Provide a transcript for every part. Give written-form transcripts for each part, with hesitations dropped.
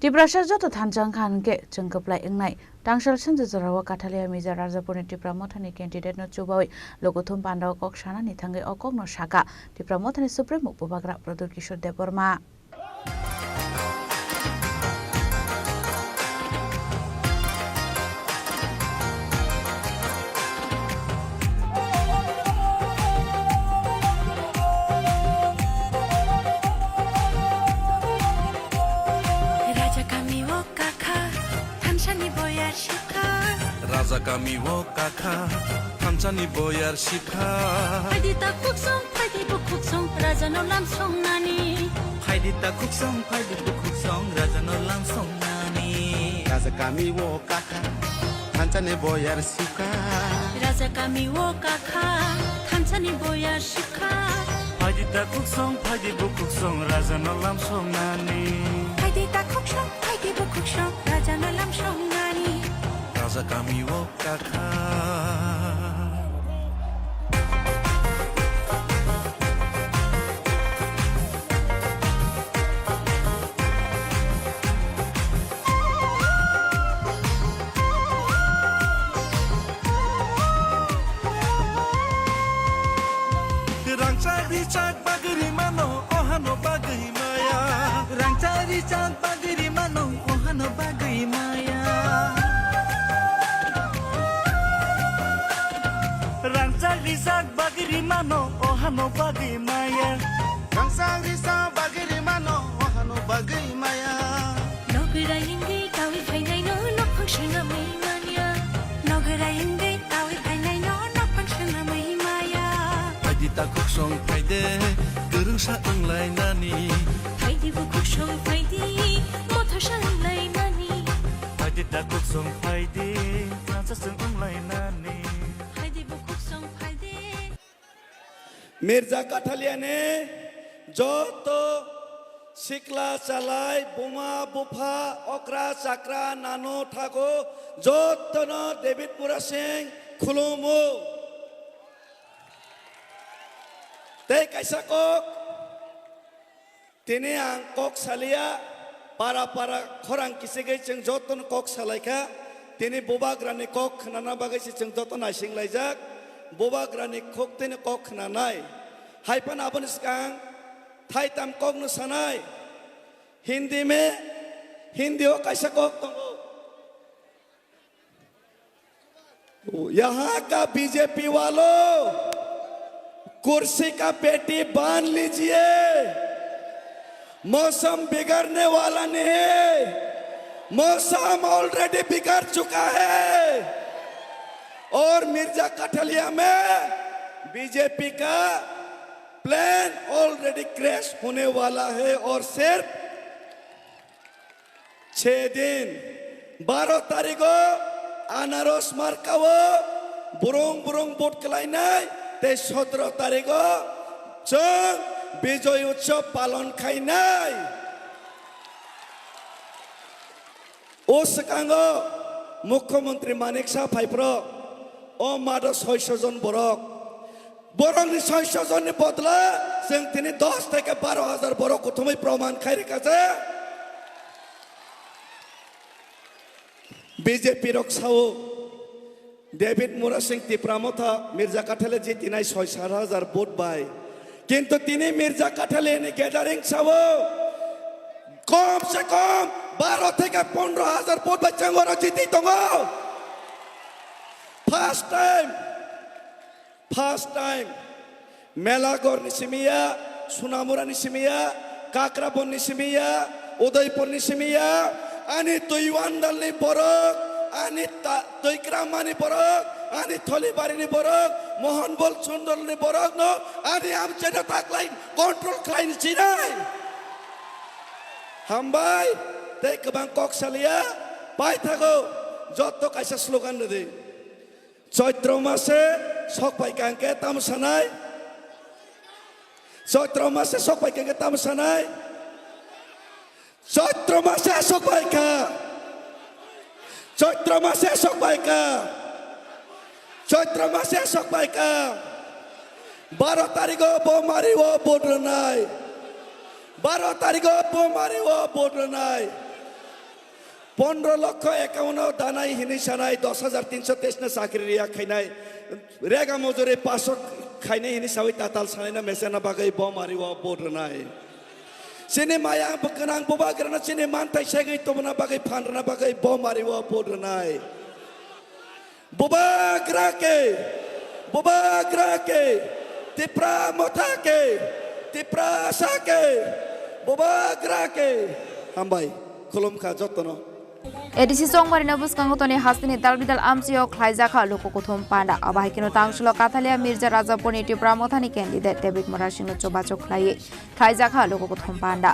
Tiprasha joto thanjang khan ke chengkaplai engnai tangsal sanju jarawa kathalia mija rajapurni tipra mothani candidate no chubawi logothum pandaw kok sana ni thangai okok no saka tipra mothani supreme upabagra Pradul Kishore Deborma Raja kami wo kakha Thamchani boyar shikha Faidita kuksong Raja no lam song nani Faidita kuksong Raja no lam song nani Raja kami wo kakha Thamchani boyar shikha Raja kami wo kakha Thamchani boyar shikha Faidita kuksong Raja no lam song nani Faidita kuksong Raja no lam song nani Raja kami wo kakha Rangcari cak bagri mano ohano bagri maya Rangcari cak bagri mano ohano bagri maya Rangcari cak bagri mano ohano bagri maya Rangcari cak bagri mano ohano bagri maya Nogara hindi kawi phainai no nok function mai mania Nogara hindi kawi phainai no nok function mai maya Faidita kuksong faide gerungsa englai nani Faidi bu kuksong faidi motha shanglai nani Faidita kuksong faide Nasa sung unglai nani Faidi bu kuksong faidi Mirza কাঠালিয়ানে যত শিকলা চালাই বোমা বুফা অকরা চাকরা নানো থাকো যত ন David Mura Singh খুলুমু তাই কাইসা cock তিনি আং কক সালিয়া পারা পারা খরাং কিসে গেছেন যতন কক সালাইখা তিনি বোবাগ্রানি কক নানা বাগাইছে जों যত নাইসিং লাইজাক बोबाग्रानि कक तेने कक नानाय हाइपन आबन सिगां थाइताम कक न सनाय हिंदी में हिंदी हो कैसा कक तंगो यहाँ का बीजेपी वालों कुर्सी का पेटी बांध लीजिए मौसम बिगड़ने वाला नहीं है मौसम ऑलरेडी बिगड़ चुका है और मिर्जा कठलिया में बीजेपी का प्लान ऑलरेडी क्रैश होने वाला है और सिर्फ 6 दिन 12 तारीख को अनारस मार्कावो बुरुंग बोट कलाइनाय ते 17 तारीख को जों विजय उत्सव पालन खाइनाय उस कांगो मुख्यमंत्री मानिक साह फाइप्रो ओ मादो 600 जन बरक बरकनि 600 जननि बदला जों दिनै 10 থেকে 12,000 बरक गथमै प्रमाण खायरिकासे बीजेपी रक्षाओ डेविड मुरा सिंह तिप्रामथा मिर्जा काठाले जितिनाय 6-7,000 भोट बाय किंतु तिनी मिर्जा काठालेनि गैदारिंग सावो कम से कम 12 থেকে 15,000 भोट बाय चंगरा जिति दंगो First time Melagor Nisimiya, Sunamura Nisimiya, Kakrabon Nisimiya, Udaipur Nisimiya, Ani Tuyuandal ni Borok, Ani Tuikramani Borok, Ani Tolibari ni Borok, Mohan Bol Sundol ni Borok no, Ani Amcheda Takline, Control Klein Chinai. Hambai, Take Bangkok Salia, Paitago, Joto Kaisa slogan de. চৈত্র মাসে শক পাইকাঙ্কে তামসানায় চৈত্র মাসে শক পাইকাঙ্কে তামসানায় চৈত্র মাসে শক পাইকা চৈত্র মাসে শক পাইকা চৈত্র মাসে শক পাইকা 12 तारिखो बोमारिवो बोड्रनाय 12 तारिखो बोमारिवो बोड्रनाय 15,51,000 दानाय हिनि सानाय 10,323 साख्रि रिया खायनाय रेगा मजुरि 500 खायनाय हिनि सावै ताताल सानायना मेसेना बागै बमारि वा बोरनाय सिने माया बकनां बोबा ग्राना सिने मानताय सेगै तबना बागै फानरना बागै बमारि वा बोरनाय बोबा ग्राके तिप्रा मोथाके तिप्रा साके बोबा ग्राके हामबाय खुलुमखा जतनो एडिसि सोंगमारिना बुस्कांगो तोनि हास्तिनि दालबिदाल आमसियो ख्लाइजाखा लोकोकुथुम पांडा अबाहिकिनो तांगसुलो काथालिया मिर्जा राजापुरनि टिप्रा मोथानि कैंडिडेट डेभिड मोरासिंनो चोबाचो ख्लाइजाखा लोकोकुथुम पांडा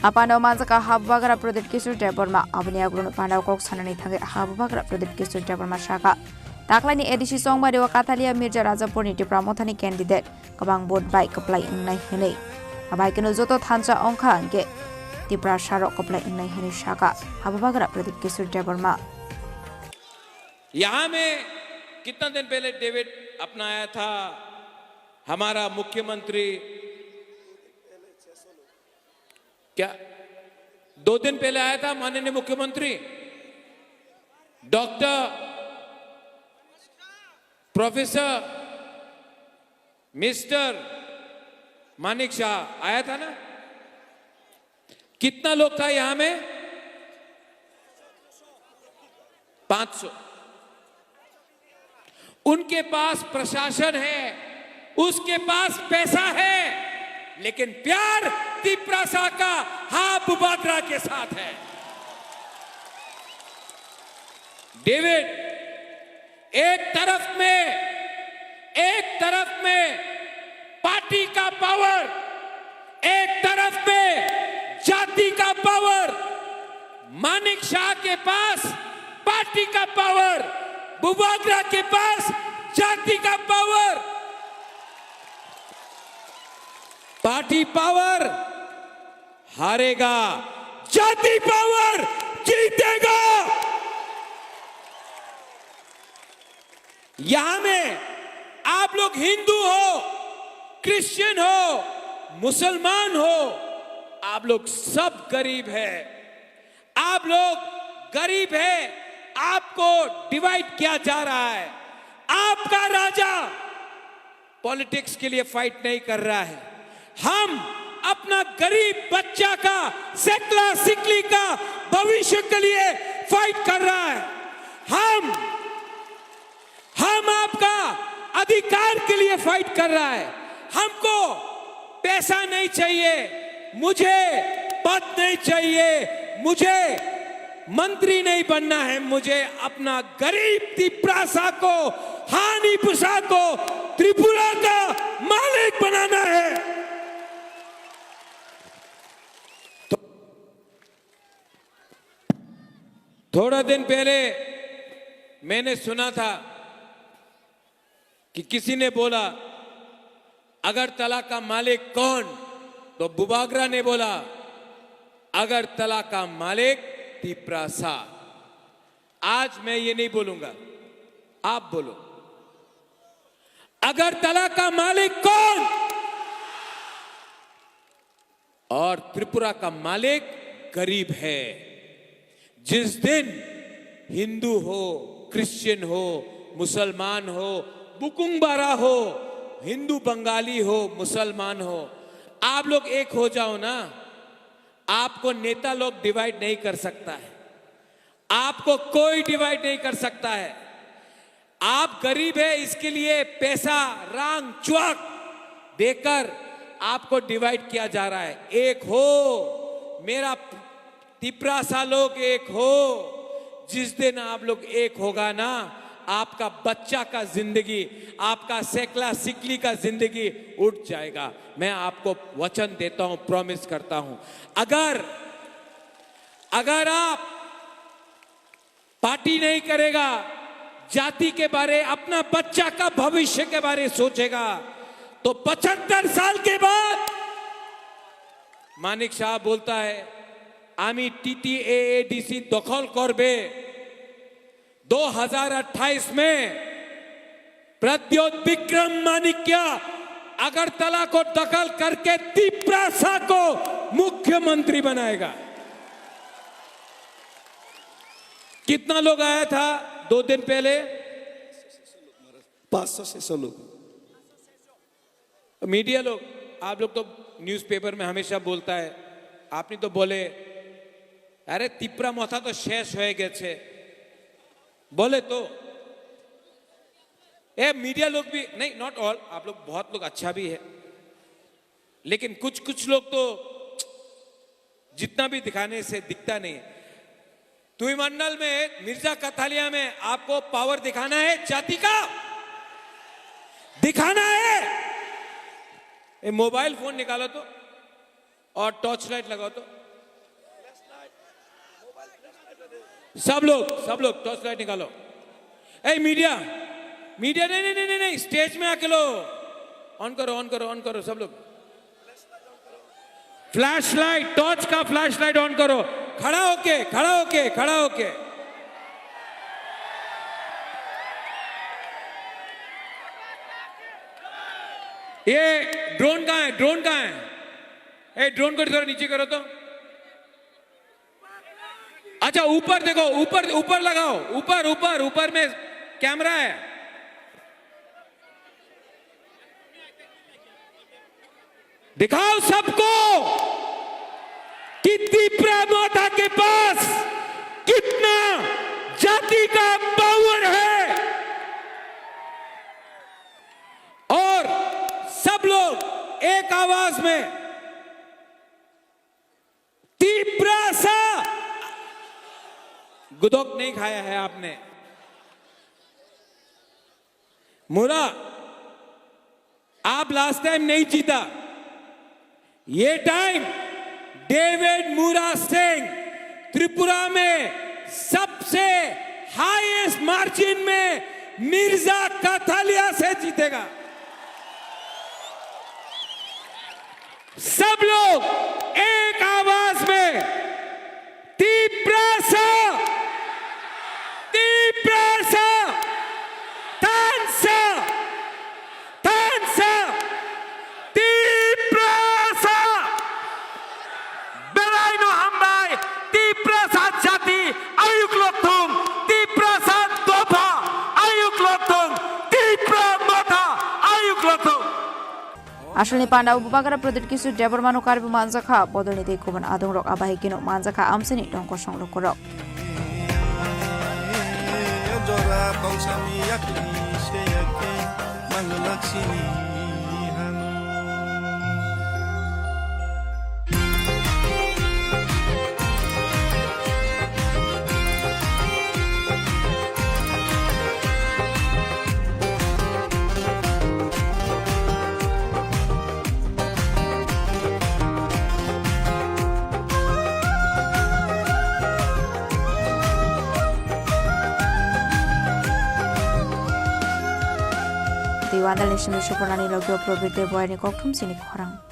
अपानो मानजाका हाबबागरा प्रदीप किशोर देबरमा अबनि आग्रुनो पांडा कोक साननि थांगे हाबबागरा प्रदीप किशोर देबरमा शाखा दाखलानि एडिसि सोंगमारिवा काथालिया मिर्जा राजापुरनि टिप्रा मोथानि कैंडिडेट कबांग बोट बाइ कप्लाई इंनाय हिनै अबाहिकिनो जोतो थांचा अंखा अंके तिप्रा शारो कप्लाई इंनाय हिनै शाखा हाबबागरा प्रदीप किशोर देबरमा यहाँ में कितना दिन पहले डेविड अपना आया था हमारा मुख्यमंत्री क्या 2 दिन पहले आया था माननीय मुख्यमंत्री doctor professor mister Manik Shah आया था ना कितना लोग था यहां में 500 उनके पास प्रशासन है उसके पास पैसा है लेकिन प्यार तिप्रासा का हाबुबागरा के साथ है डेविड एक तरफ में पार्टी का पावर एक तरफ में जाति का पावर मानिक शाह के पास पार्टी का पावर बुबागरा के पास जाति का पावर पार्टी पावर हारेगा जाति पावर जीतेगा यहां में आप लोग हिंदू हो क्रिश्चियन हो मुसलमान हो आप लोग सब गरीब है आप लोग गरीब है आपको डिवाइड किया जा रहा है आपका राजा पॉलिटिक्स के लिए फाइट नहीं कर रहा है हम अपना गरीब बच्चा का सेकला सिकली का भविष्य के लिए फाइट कर रहा है हम आपका अधिकार के लिए फाइट कर रहा है हमको पैसा नहीं चाहिए मुझे पद नहीं चाहिए मुझे मंत्री नहीं बनना है मुझे अपना गरीब तिप्रासा को हानि पुषा को त्रिपुरा का मालिक बनाना है थोड़ा दिन पहले मैंने सुना था कि किसी ने बोला अगरतला का मालिक कौन तो बुबागरा ने बोला अगरतला का मालिक तिप्रासा आज मैं ये नहीं बोलूंगा आप बोलो अगरतला का मालिक कौन और त्रिपुरा का मालिक गरीब है जिस दिन हिंदू हो क्रिश्चियन हो मुसलमान हो बुकुंबारा हो हिंदू बंगाली हो मुसलमान हो आप लोग एक हो जाओ ना आपको नेता लोग डिवाइड नहीं कर सकता है आपको कोई डिवाइड नहीं कर सकता है आप गरीब है इसके लिए पैसा रांग चुआक देकर आपको डिवाइड किया जा रहा है एक हो मेरा तिप्रासा लोग एक हो जिस दिन आप लोग एक होगा ना आपका बच्चा का जिंदगी आपका सेकला सिकली का जिंदगी उठ जाएगा मैं आपको वचन देता हूं प्रॉमिस करता हूं अगर आप पार्टी नहीं करेगा जाति के बारे अपना बच्चा का भविष्य के बारे सोचेगा तो 75 साल के बाद मानिक शाह बोलता है आमी TTAADC दखल करबे 2028 में प्रद्योत विक्रम मानिक्या अगरतला को दखल करके तिप्रासा को मुख्यमंत्री बनाएगा कितना लोग आया था 2 दिन पहले? 500-600 लोग। मीडिया लोग, आप लोग तो न्यूज़पेपर में हमेशा बोलता है, आपने तो बोले अरे तिप्रा मथा तो शेष हो गए छे, बोले तो ए मीडिया लोग भी नहीं, नॉट ऑल, आप लोग बहुत लोग अच्छा भी है, लेकिन कुछ लोग तो जितना भी दिखाने से दिखता नहीं है। तुई मंडल में मिर्जा कथालिया में आपको पावर दिखाना है, जाति का दिखाना है। ए मोबाइल फोन निकालो तो और टॉर्च लाइट लगाओ तो, सब लोग टॉर्च लाइट निकालो। ए मीडिया नहीं, स्टेज में आके लो, ऑन करो सब लोग। फ्लैश लाइट, टॉर्च का फ्लैश लाइट ऑन करो, खड़ा होके। ये ड्रोन कहाँ है? ए ड्रोन को थोड़ा नीचे करो तो। अच्छा ऊपर देखो, ऊपर लगाओ, ऊपर में कैमरा है। दिखाओ सबको कि तिप्रा माता के पास कितना जाति का पावर है, और सब लोग एक आवाज में तिप्रा सा। गुदोक नहीं खाया है आपने? मुरा, आप लास्ट टाइम नहीं जीता, ये टाइम डेविड मुरा सिंह त्रिपुरा में सबसे हाईएस्ट मार्जिन में मिर्जा कथालिया से जीतेगा। सब लोग एक आवाज में तिप्रा सा Asal Panda Ubagara Product Kisu Debormano Karbu Manzaka, Bodoni de Kuban Adon Rock Abahikino, Manzaka Amsini, Don Kosong Lokoro. Wandal National Supernani Logo Probate Boy Nicotum Sinicorang.